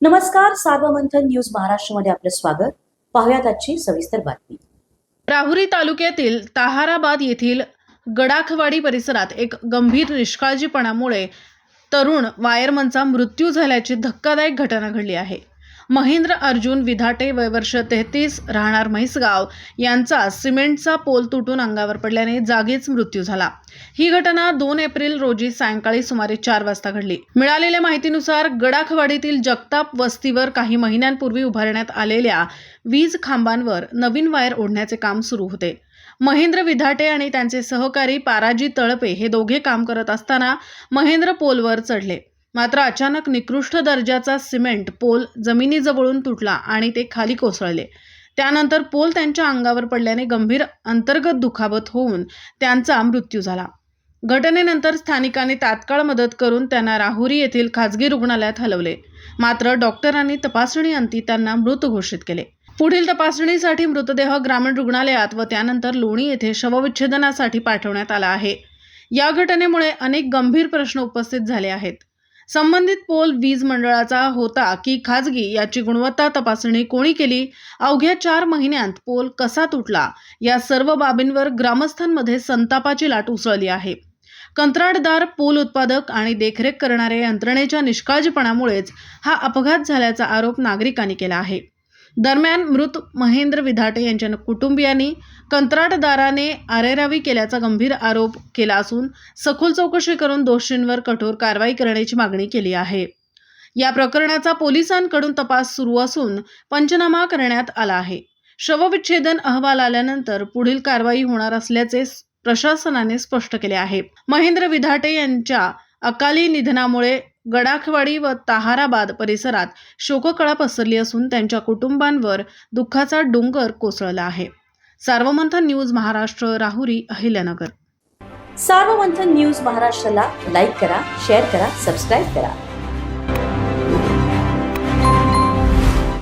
नमस्कार, सार्वमंथन न्यूज महाराष्ट्रमध्ये आपलं स्वागत. पाहुयात आजची सविस्तर बातमी. राहुरी तालुक्यातील ताहाराबाद येथील गडाखवाडी परिसरात एक गंभीर निष्काळजीपणामुळे तरुण वायरमनचा मृत्यू झाल्याची धक्कादायक घटना घडली आहे. महेंद्र अर्जुन विधाटे, वय वर्ष 33, राहणार म्हैसगाव यांचा सिमेंटचा पोल तुटून अंगावर पडल्याने जागीच मृत्यू झाला. ही घटना 2 एप्रिल रोजी सायंकाळी सुमारे 4 वाजता घडली. मिळालेल्या माहितीनुसार गडाखवाडीतील जगताप वस्तीवर काही महिन्यांपूर्वी उभारण्यात आलेल्या वीज खांबांवर नवीन वायर ओढण्याचे काम सुरू होते. महेंद्र विधाटे आणि त्यांचे सहकारी पाराजी तळपे हे दोघे काम करत असताना महेंद्र पोलवर चढले. मात्र अचानक निकृष्ट दर्जाचा सिमेंट पोल जमिनीजवळून तुटला आणि ते खाली कोसळले. त्यानंतर पोल त्यांच्या अंगावर पडल्याने गंभीर अंतर्गत दुखापत होऊन त्यांचा मृत्यू झाला. घटनेनंतर स्थानिकांनी तात्काळ मदत करून त्यांना राहुरी येथील खाजगी रुग्णालयात हलवले. मात्र डॉक्टरांनी तपासणीअंती त्यांना मृत घोषित केले. पुढील तपासणीसाठी मृतदेह ग्रामीण रुग्णालयात व त्यानंतर लोणी येथे शवविच्छेदनासाठी पाठवण्यात आला आहे. या घटनेमुळे अनेक गंभीर प्रश्न उपस्थित झाले आहेत. संबंधित पोल वीज मंडळाचा होता की खाजगी याची गुणवत्ता तपासणी कोणी केली? अवघ्या 4 महिन्यांत पोल कसा तुटला? या सर्व बाबींवर ग्रामस्थांमध्ये संतापाची लाट उसळली आहे. कंत्राटदार, पोल उत्पादक आणि देखरेख करणाऱ्या यंत्रणेच्या निष्काळजीपणामुळेच हा अपघात झाल्याचा आरोप नागरिकांनी केला आहे. दरम्यान मृत महेंद्र विधाटे यांच्या कुटुंबियांनी कंत्राटदाराने आरेरावी केल्याचा गंभीर आरोप केला असून सखोल चौकशी करून दोषींवर कठोर कारवाई करण्याची मागणी केली आहे. या प्रकरणाचा पोलिसांकडून तपास सुरू असून पंचनामा करण्यात आला आहे. शवविच्छेदन अहवाल आल्यानंतर पुढील कारवाई होणार असल्याचे प्रशासनाने स्पष्ट केले आहे. महेंद्र विधाटे यांच्या अकाली निधनामुळे गडाखवाडी व ताहाराबाद परिसरात शोककळा पसरली असून त्यांच्या कुटुंबांवर दुःखाचा डोंगर कोसळला आहे. सार्वमंथन न्यूज महाराष्ट्र, राहुरी, अहिल्यानगर. सार्वमंथन न्यूज महाराष्ट्राला लाईक करा, शेअर करा, सबस्क्राईब करा.